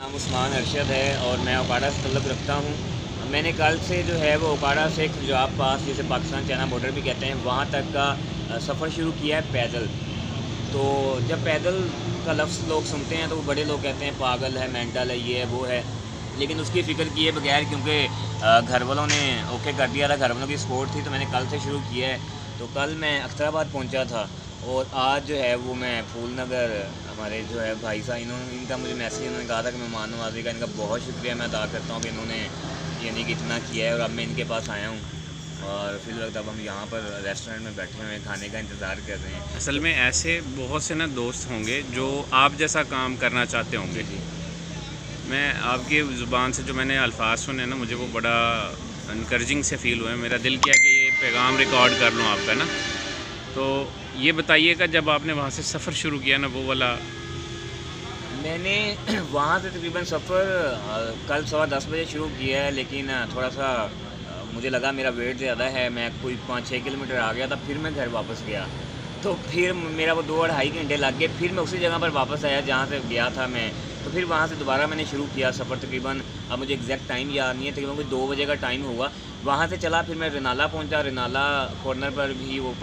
नाम उस्मान अरशद है और मैं ओकाड़ा से तल्लुक़ रखता हूँ। मैंने कल से जो है वो ओकाड़ा से खुजराब पास, जिसे पाकिस्तान चाइना बॉर्डर भी कहते हैं, वहाँ तक का सफ़र शुरू किया है पैदल। तो जब पैदल का लफ्ज़ लोग सुनते हैं तो वो बड़े लोग कहते हैं पागल है, मेंटल है, ये है, वो है। लेकिन उसकी फ़िक्र किए बगैर, क्योंकि घर वालों ने ओके कर दिया था, घर वालों की सपोर्ट थी, तो मैंने कल से शुरू किया है। तो कल मैं अख्तराबाद पहुँचा था और आज जो है वो मैं फूल नगर, हमारे जो है भाई साहब, इनका मुझे मैसेज, इन्होंने कहा था कि मेहमान नवाज़ी का, इनका बहुत शुक्रिया मैं अदा करता हूँ कि इन्होंने यानी कि इतना किया है। और अब मैं इनके पास आया हूँ और फिर वक्त अब हम यहाँ पर रेस्टोरेंट में बैठे हुए हैं, खाने का इंतज़ार कर रहे हैं। असल में ऐसे बहुत से ना दोस्त होंगे जो आप जैसा काम करना चाहते होंगे। जी। मैं आपकी ज़ुबान से जो मैंने अल्फाज सुने ना, मुझे वो बड़ा इनकरेजिंग से फ़ील हुए। मेरा दिल किया कि ये पैगाम रिकॉर्ड कर लूँ आपका ना। तो ये बताइएगा, जब आपने वहाँ से सफ़र शुरू किया ना, वो वाला। मैंने वहाँ से तकरीबन सफ़र कल 10:15 बजे शुरू किया है, लेकिन थोड़ा सा मुझे लगा मेरा वेट ज़्यादा है, मैं कोई 5-6 किलोमीटर आ गया था, फिर मैं घर वापस गया। तो फिर मेरा वो 2-2.5 घंटे लग गए, फिर मैं उसी जगह पर वापस आया जहाँ से गया था मैं। तो फिर वहाँ से दोबारा मैंने शुरू किया सफ़र, तकरीबन अब मुझे एग्जैक्ट टाइम याद नहीं है, तकरीबन कोई 2 बजे का टाइम होगा। वहाँ से चला, फिर मैं रनाला पहुँचा। रनाला कॉर्नर पर भी वो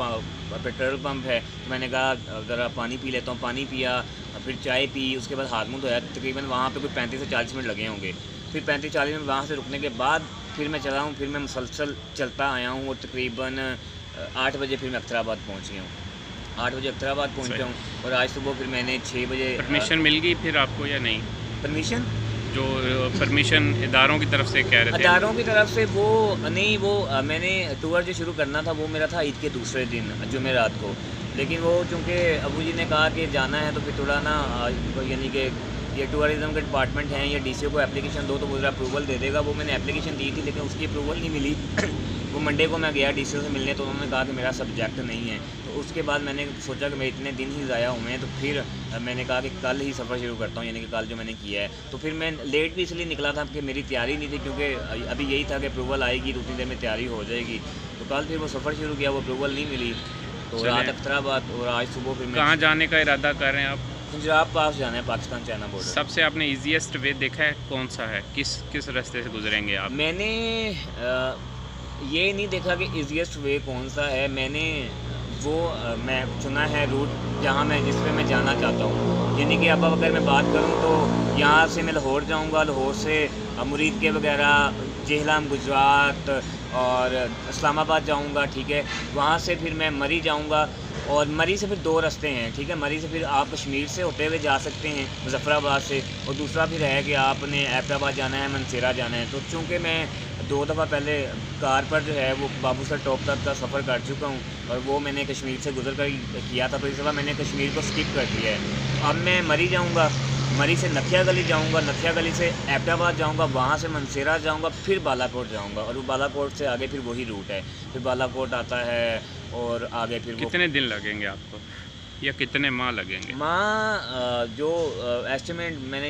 पेट्रोल पंप है, तो मैंने कहा ज़रा पानी पी लेता हूँ, पानी पिया, फिर चाय पी, उसके बाद हाथ मुँह धोया। तकरीबन वहाँ पे कोई 35 से 40 मिनट लगे होंगे। फिर 35-40 मिनट वहाँ से रुकने के बाद फिर मैं चला हूँ, फिर मैं मुसलसल चलता आया हूँ और तकरीबन 8 बजे फिर मैं अख्तराबाद पहुँच गया हूँ। 8 बजे अख्तराबाद पहुँचा हूँ और आज सुबह फिर मैंने 6 बजे परमिशन मिल गई फिर आपको या नहीं? परमिशन, जो परमिशन इदारों की तरफ से कह रहे थे। अदारों की तरफ से वो नहीं, वो मैंने टूर जो शुरू करना था वो मेरा था ईद के दूसरे दिन जुमेरात को। लेकिन वो चूँकि अबू जी ने कहा कि जाना है, तो फिर थोड़ा ना यानी कि ये टूरिज़्म के डिपार्टमेंट हैं, या डीसीओ को एप्लीकेशन दो तो वो ज़रा अप्रूवल दे देगा। वो मैंने एप्लीकेशन दी थी लेकिन उसकी अप्रूवल नहीं मिली। वो मंडे को मैं गया डीसीओ से मिलने, तो उन्होंने कहा कि मेरा सब्जेक्ट नहीं है। तो उसके बाद मैंने सोचा कि मेरे इतने दिन ही ज़ाया हुए हैं, तो फिर मैंने कहा कि कल ही सफ़र शुरू करता हूँ, यानी कि कल जो मैंने किया है। तो फिर मैं लेट भी इसलिए निकला था कि मेरी तैयारी नहीं थी, क्योंकि अभी यही था कि अप्रूवल आएगी तो उतनी देर में तैयारी हो जाएगी। तो कल फिर वो सफ़र शुरू किया, वो अप्रूवल नहीं मिली, तो रात अख्तराबाद और आज सुबह फिर मैं कहाँ जाने का इरादा कर रहे हैं आप? खुजराब पास जाना है, पाकिस्तान चाइना बॉर्डर। सबसे आपने ईजीएस्ट वे देखा है कौन सा है? किस रास्ते से गुजरेंगे आप? मैंने ये नहीं देखा कि ईजीएस्ट वे कौन सा है। मैंने वो मैं चुना है रूट जहाँ मैं, जिस पे मैं जाना चाहता हूँ। यानी कि अब अगर मैं बात करूँ तो यहाँ से मैं लाहौर जाऊँगा, लाहौर से मुरीद के वगैरह, जेहलम गुजरात और इस्लामाबाद जाऊँगा, ठीक है। वहाँ से फिर मैं मरी जाऊँगा और मरी से फिर 2 रास्ते हैं, ठीक है। मरी से फिर आप कश्मीर से होते हुए जा सकते हैं मुज़फ़्फ़राबाद से, और दूसरा फिर है कि आपने एबटाबाद जाना है, मनसेरा जाना है। तो चूँकि मैं 2 दफ़ा पहले कार पर जो है वो बाबूसर टॉप तक का सफ़र कर चुका हूँ और वो मैंने कश्मीर से गुजर कर किया था, तो इस दफ़ा मैंने कश्मीर को स्किप कर दिया है। अब मैं मरी जाऊँगा, मरी से नथिया गली जाऊँगा, नथिया गली से एबटाबाद जाऊँगा, वहाँ से मनसेरा जाऊँगा, फिर बालाकोट जाऊँगा, और वो बालाकोट से आगे फिर वही रूट है। फिर बालाकोट आता है और आगे फिर कितने दिन लगेंगे आपको या कितने माह लगेंगे? जो एस्टिमेट मैंने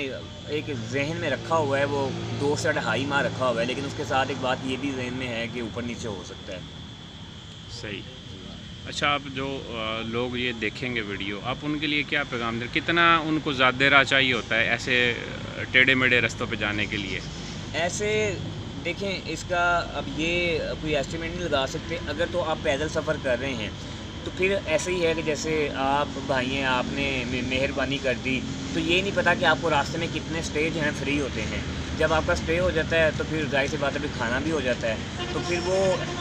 एक जहन में रखा हुआ है वो 2 से 2.5 माह रखा हुआ है, लेकिन उसके साथ एक बात ये भी जहन में है कि ऊपर नीचे हो सकता है। सही। अच्छा, आप जो लोग ये देखेंगे वीडियो, आप उनके लिए क्या पैगाम दें? कितना उनको ज़्यादा राह चाहिए होता है ऐसे टेढ़े मेढ़े रास्तों पे जाने के लिए? ऐसे देखें, इसका अब ये कोई एस्टिमेट नहीं लगा सकते। अगर तो आप पैदल सफ़र कर रहे हैं तो फिर ऐसे ही है कि जैसे आप भाई हैं, आपने मेहरबानी कर दी, तो ये नहीं पता कि आपको रास्ते में कितने स्टे जो हैं फ्री होते हैं। जब आपका स्टे हो जाता है तो फिर जाहिर सी बात है फिर खाना भी हो जाता है। तो फिर वो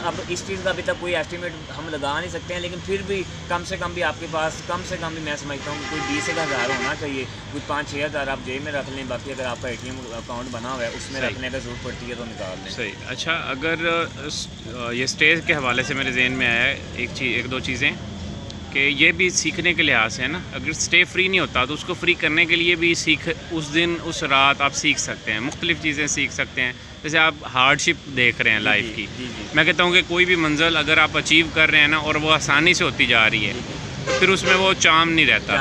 अब इस चीज़ का अभी तक कोई एस्टिमेट हम लगा नहीं सकते हैं, लेकिन फिर भी कम से कम भी आपके पास, कम से कम भी मैं समझता हूँ कि कोई 20,000 होना चाहिए। कोई 5-6 हज़ार आप जेब में रख लें, बाकी अगर आपका ATM अकाउंट बना हुआ है उसमें रखने का ज़रूरत पड़ती है तो निकाल लें। सही। अच्छा, अगर ये स्टे के हवाले से मेरे जहन में आया है एक दो चीज़ें कि ये भी सीखने के लिहाज से है ना। अगर स्टे फ्री नहीं होता तो उसको फ्री करने के लिए भी उस दिन उस रात आप सीख सकते हैं, मुख्तलिफ़ चीज़ें सीख सकते हैं। जैसे आप हार्डशिप देख रहे हैं लाइफ की, मैं कहता हूँ कि कोई भी मंजिल अगर आप अचीव कर रहे हैं ना और वो आसानी से होती जा रही है, तो फिर उसमें वो चाम नहीं रहता।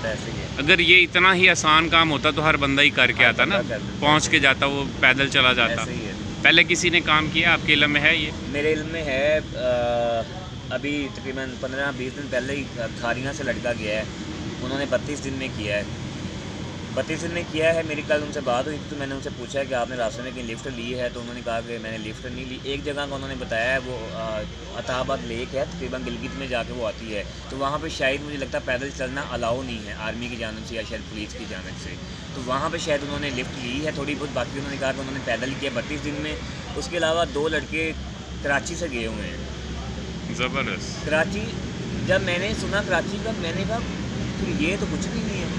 ऐसे ही है। अगर ये इतना ही आसान काम होता तो हर बंदा ही करके आता ना, पहुँच के जाता, वो पैदल चला जाता। पहले किसी ने काम किया आपके इल्म में है? ये मेरे इल्म में है। अभी तकरीबन 15-20 दिन पहले ही खारियाँ से लड़का गया है, उन्होंने 32 दिन में किया है। 32 दिन में किया है। मेरी कल उनसे बात हुई थी तो मैंने उनसे पूछा है कि आपने रास्ते में कहीं लिफ्ट ली है, तो उन्होंने कहा कि मैंने लिफ्ट नहीं ली। एक जगह का उन्होंने बताया है, वो अताबाद लेक है, तकरीबन गिलगित में जाके वो आती है, तो वहाँ पे शायद मुझे लगता है पैदल चलना अलाउ नहीं है आर्मी की जानिब से या शायद पुलिस की जानिब से, तो वहाँ पर शायद उन्होंने लिफ्ट ली है थोड़ी बहुत। बाकी उन्होंने कहा कि उन्होंने पैदल किया 32 दिन में। उसके अलावा 2 लड़के कराची से गए हुए हैं। ज़बरदस्त। कराची जब मैंने सुना कराची का, मैंने कहा फिर ये तो कुछ भी नहीं है,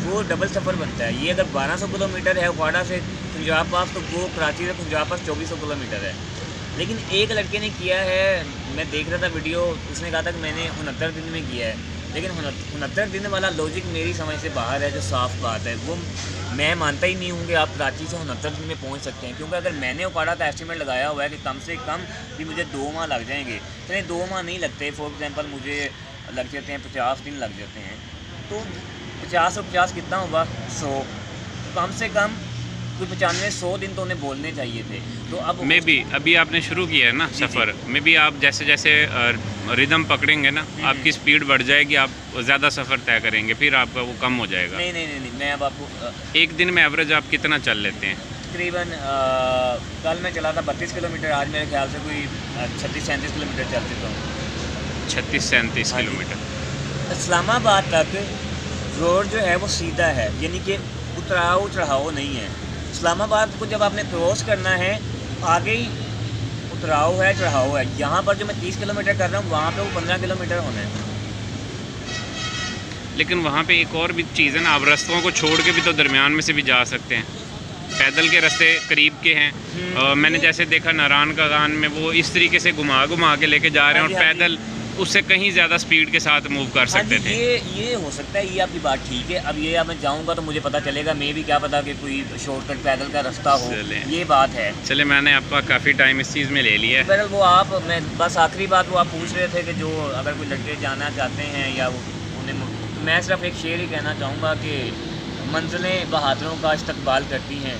वो डबल सफ़र बनता है। ये अगर 1200 किलोमीटर है उकाड़ा से पंजाब पास, तो वो कराची से पंजाब पास 2400 किलोमीटर है। लेकिन एक लड़के ने किया है, मैं देख रहा था वीडियो, उसने कहा था कि मैंने 69 दिन में किया है, लेकिन 69 दिन वाला लॉजिक मेरी समझ से बाहर है। जो साफ़ बात है वो मैं मानता ही नहीं हूँ कि आप कराची से 69 दिन में पहुँच सकते हैं, क्योंकि अगर मैंने उकाड़ा का एस्टिमेट लगाया हुआ है कि कम से कम भी मुझे 2 माह लग जाएंगे, तो 2 माह नहीं लगते। फॉर एग्ज़ाम्पल मुझे लग जाते हैं 50 दिन लग जाते हैं, तो 50 और 50 कितना होगा 100, तो कम से कम कोई 95-100 दिन तो उन्हें बोलने चाहिए थे। तो अब मे भी अभी आपने शुरू किया है ना सफ़र में भी, आप जैसे जैसे रिदम पकड़ेंगे ना, आपकी स्पीड बढ़ जाएगी, आप ज़्यादा सफ़र तय करेंगे, फिर आपका वो कम हो जाएगा। नहीं, मैं अब आपको एक दिन में एवरेज आप कितना चल लेते हैं? तकरीबन कल मैं चला था 32 किलोमीटर, आज मेरे ख्याल से कोई 36-37 किलोमीटर चल चुका हूँ। 36-37 किलोमीटर। इस्लामाबाद तक रोड जो है वो सीधा है, यानी कि उतराव चढ़ाव नहीं है। इस्लामाबाद को जब आपने क्रॉस करना है, आगे ही उतराव है, चढ़ाव है। यहाँ पर जो मैं 30 किलोमीटर कर रहा हूँ, वहाँ पे वो 15 किलोमीटर होना है। लेकिन वहाँ पे एक और भी चीज़ है ना, आप रास्तों को छोड़ के भी तो दरमियान में से भी जा सकते हैं। पैदल के रास्ते करीब के हैं। मैंने जैसे देखा नारायण का गान में वो इस तरीके से घुमा के लेके जा रहे हैं, और पैदल उससे कहीं ज़्यादा स्पीड के साथ मूव कर सकते थे। ये हो सकता है, ये आपकी बात ठीक है। अब ये अब मैं जाऊंगा तो मुझे पता चलेगा, मैं भी क्या पता कि कोई शॉर्टकट पैदल का रास्ता हो, ये बात है। चले, मैंने आपका काफ़ी टाइम इस चीज़ में ले लिया है। बहरहाल वो आप, मैं बस आखिरी बात वो आप पूछ रहे थे कि जो अगर कोई लड़के जाना चाहते हैं या उन्हें, तो मैं सिर्फ एक शेर ही कहना चाहूँगा कि मंजिलें बहादुरों का इस्तकबाल करती हैं,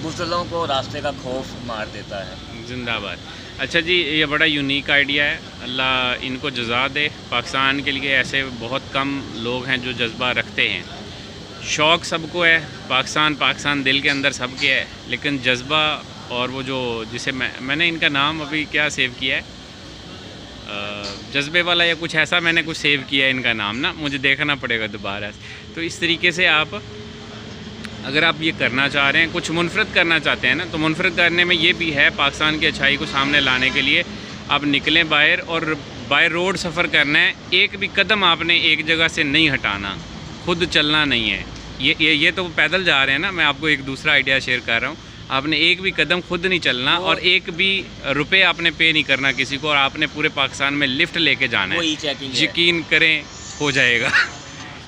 बुज़दिलों को रास्ते का खौफ मार देता है। जिंदाबाद। अच्छा जी, ये बड़ा यूनिक आइडिया है, अल्लाह इनको जज़ा दे। पाकिस्तान के लिए ऐसे बहुत कम लोग हैं जो जज्बा रखते हैं। शौक़ सबको है, पाकिस्तान दिल के अंदर सबके है, लेकिन जज्बा और वो जो जिसे मैंने इनका नाम अभी क्या सेव किया है, जज्बे वाला या कुछ ऐसा मैंने कुछ सेव किया है इनका नाम ना, मुझे देखना पड़ेगा दोबारा। तो इस तरीके से आप अगर आप ये करना चाह रहे हैं, कुछ मुनफरद करना चाहते हैं ना, तो मुनफरद करने में ये भी है, पाकिस्तान की अच्छाई को सामने लाने के लिए आप निकलें बाहर, और बाय रोड सफ़र करना है। एक भी कदम आपने एक जगह से नहीं हटाना, खुद चलना नहीं है। ये तो पैदल जा रहे हैं ना, मैं आपको एक दूसरा आइडिया शेयर कर रहा हूँ। आपने एक भी कदम खुद नहीं चलना, और एक भी रुपये आपने पे नहीं करना किसी को, और आपने पूरे पाकिस्तान में लिफ्ट लेके जाना है। यकीन करें हो जाएगा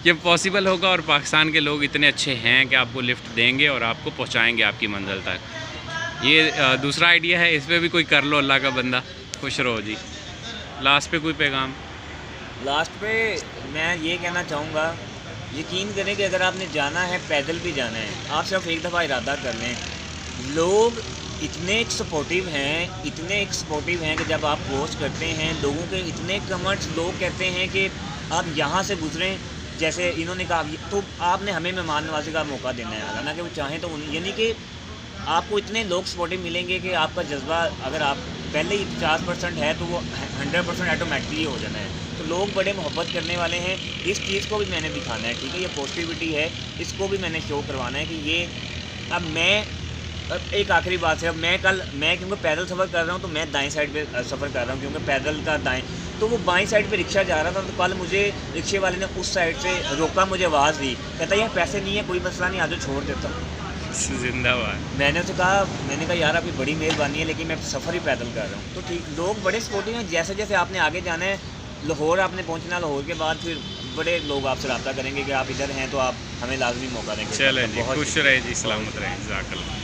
ये पॉसिबल होगा, और पाकिस्तान के लोग इतने अच्छे हैं कि आपको लिफ्ट देंगे और आपको पहुंचाएंगे आपकी मंजिल तक। ये दूसरा आइडिया है, इस पर भी कोई कर लो, अल्लाह का बंदा। खुश रहो जी। लास्ट पे कोई पैगाम? लास्ट पे मैं ये कहना चाहूँगा, यकीन करें कि अगर आपने जाना है, पैदल भी जाना है, आप सिर्फ एक दफ़ा इरादा कर लें। लोग इतने सपोर्टिव हैं कि जब आप पोस्ट करते हैं, लोगों के इतने कमेंट्स, लोग कहते हैं कि आप यहाँ से गुजरें, जैसे इन्होंने कहा, तो आपने हमें मेहमान नवाजी का मौका देना है। हालांकि वो चाहें तो यानी कि आपको इतने लोग सपोर्टिव मिलेंगे कि आपका जज्बा, अगर आप पहले ही 50% है तो वो 100% ऑटोमेटिकली हो जाना है। तो लोग बड़े मोहब्बत करने वाले हैं, इस चीज़ को भी मैंने दिखाना है, ठीक है। ये पॉजिटिविटी है, इसको भी मैंने शो करवाना है कि ये अब एक आखिरी बात है, अब मैं क्योंकि पैदल सफ़र कर रहा हूँ, तो मैं दाएं साइड पे सफ़र कर रहा हूँ, क्योंकि पैदल का दाएं, तो वो बाएं साइड पे रिक्शा जा रहा था, तो कल मुझे रिक्शे वाले ने उस साइड से रोका, मुझे आवाज़ दी, कहता यार पैसे नहीं है, कोई मसला नहीं, आज छोड़ देता हूँ। जिंदाबाद। मैंने उसे कहा, मैंने कहा यार आपकी बड़ी मेहरबानी है, लेकिन मैं सफ़र ही पैदल कर रहा हूँ। तो ठीक, लोग बड़े सपोर्टिव हैं। जैसे जैसे आपने आगे जाना है, लाहौर आपने पहुँचना, लाहौर के बाद फिर बड़े लोग आपसे रब्ता करेंगे कि आप इधर हैं, तो आप हमें लाजमी मौका देंगे। चलें जी, खुश रहे जी, सलामत रहे, जज़ाकल्लाह।